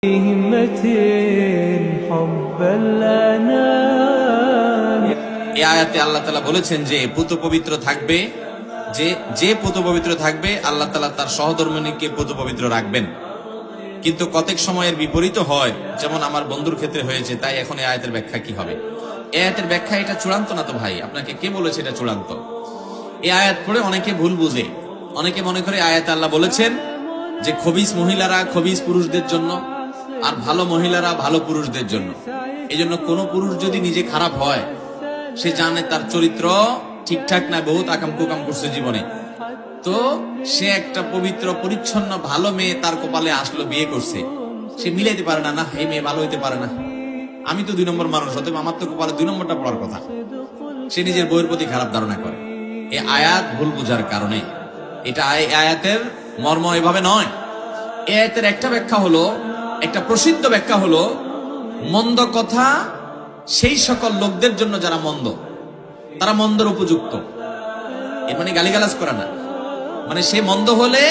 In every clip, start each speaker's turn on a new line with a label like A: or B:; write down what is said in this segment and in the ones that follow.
A: এই আয়াতে আল্লাহ তাআলা বলেছেন যে পুত পবিত্র থাকবে, যে পুত পবিত্র থাকবে আল্লাহ তাআলা তার সহধর্মিণীকে পুত পবিত্র রাখবেন। কিন্তু কতক সময়ের বিপরীত হয়, যেমন আমার বন্ধুর ক্ষেত্রে হয়েছে। তাই এখন এই আয়াতের ব্যাখ্যা কি হবে? এই আয়াতের ব্যাখ্যা এটা চূড়ান্ত না তো ভাই, আপনাকে কে বলেছে এটা চূড়ান্ত? এই আয়াত পড়ে অনেকে ভুল বুঝে, অনেকে মনে করে আয়াতে আল্লাহ বলেছেন যে খবিস মহিলারা খবিস পুরুষদের জন্য আর ভালো মহিলারা ভালো পুরুষদের জন্য। এই জন্য কোন পুরুষ যদি নিজে খারাপ হয়, সে জানে তার চরিত্র ঠিকঠাক না, বহুত আকাম কুকাম করছে জীবনে, তো সে একটা পবিত্র পরিচ্ছন্ন ভালো মেয়ে তার কপালে আসলো, বিয়ে করছে, সে মিলাইতে পারে না, না এই মেয়ে ভালো হইতে পারে না, আমি তো 2 নম্বর মানুষ, অতএব আমার তো কপালে 2 নম্বরটা পড়ার কথা। সে নিজের বউয়ের প্রতি খারাপ ধারণা করে। এই আয়াত ভুল বোঝার কারণে, এটা আয়াতের মর্ম এভাবে নয়। এই আয়াতের একটা ব্যাখ্যা হলো, একটা প্রসিদ্ধ ব্যাখ্যা হলো, মন্দ কথা সেই সকল লোকদের জন্য যারা মন্দ, তারা মন্দর উপযুক্ত। এর মানে গালিগালাজ করা না, মানে সে মন্দ হলে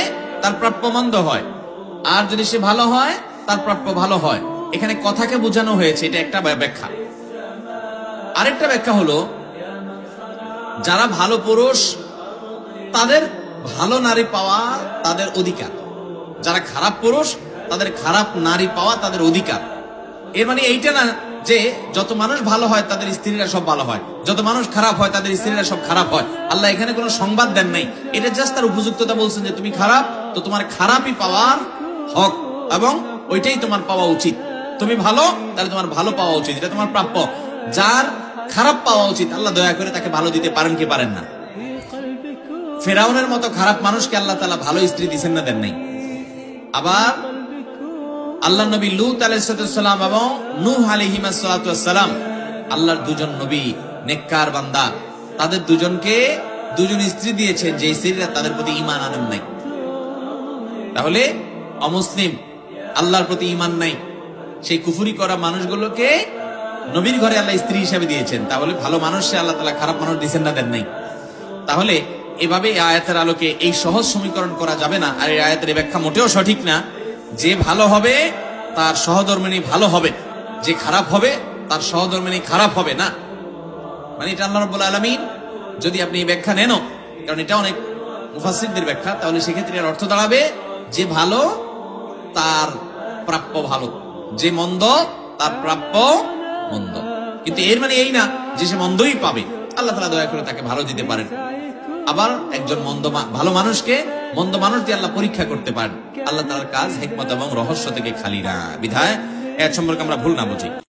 A: তার প্রাপ্য মন্দ হয়, আর যদি সে ভালো হয় তার প্রাপ্য ভালো হয়। এখানে কথাকে বোঝানো হয়েছে, এটা একটা ব্যাখ্যা। আরেকটা ব্যাখ্যা হলো, যারা ভালো পুরুষ তাদের ভালো নারী পাওয়া তাদের অধিকার, যারা খারাপ পুরুষ তাদের খারাপ নারী পাওয়া তাদের অধিকার। এর মানে এইটা না যে যত মানুষ ভালো হয় তাদের স্ত্রীরা সব ভালো হয়, যত মানুষ খারাপ হয় তাদের স্ত্রীরা সব খারাপ হয়। আল্লাহ এখানে কোনো সংবাদ দেন নাই, এটা জাস্ট তার উপযুক্ততা বলছেন যে তুমি খারাপ, তো তোমার খারাপই পাওয়ার হক এবং ওইটাই তোমার পাওয়া উচিত। তুমি ভালো, তাহলে তোমার ভালো পাওয়া উচিত, এটা তোমার প্রাপ্য। যার খারাপ পাওয়া উচিত, আল্লাহ দয়া করে তাকে ভালো দিতে পারেন কি পারেন না? ফেরাউনের মতো খারাপ মানুষকে আল্লাহ তাআলা ভালো স্ত্রী দিবেন না, দেন নাই। আবার আল্লাহ নবী লূত আলাইহিস সালাম এবং নূহ আলাইহিস সালাম, আল্লাহর 2 জন নবী নেককার বান্দা, তাদের দুজনকে 2 জন স্ত্রী দিয়েছেন যে স্ত্রীরা তাদের প্রতি ঈমান আনেন নাই। তাহলে অমুসলিম, আল্লাহর প্রতি ঈমান নাই, সেই কুফরি করা মানুষগুলোকে নবীর ঘরে আল্লাহ স্ত্রী হিসেবে দিয়েছেন। তাহলে ভালো মানুষে আল্লাহ তাআলা খারাপ মানুষ দিবেন না, দেন নাই। তাহলে এভাবে এই আয়াতের আলোকে এই সহজ সমীকরণ করা যাবে না। আর এই আয়াতের ব্যাখ্যা মোটেও সঠিক না, যে ভালো হবে তার সহধর্মিণী ভালো হবে, যে খারাপ হবে তার সহধর্মিণী খারাপ হবে না। মানে এটা আল্লাহ রাব্বুল আলামিন, যদি আপনি এই ব্যাখ্যা নেন, কারণ এটা অনেক মুফাসসিরদের ব্যাখ্যা, তাহলে সেক্ষেত্রে এর অর্থ দাঁড়াবে যে ভালো তার প্রাপ্য ভালো, যে মন্দ তার প্রাপ্য মন্দ। কিন্তু এর মানে এই না যে সে মন্দই পাবে, আল্লাহ তাআলা দয়া করে তাকে ভালো দিতে পারেন। আবার একজন ভালো মানুষকে মন্দ মানুষ দিয়ে আল্লাহ পরীক্ষা করতে পারেন। আল্লাহ তাআলার কাজ হিকমত এবং রহস্য থেকে খালি না, বিধায় এর সম্পর্কে আমরা ভুল না বুঝি।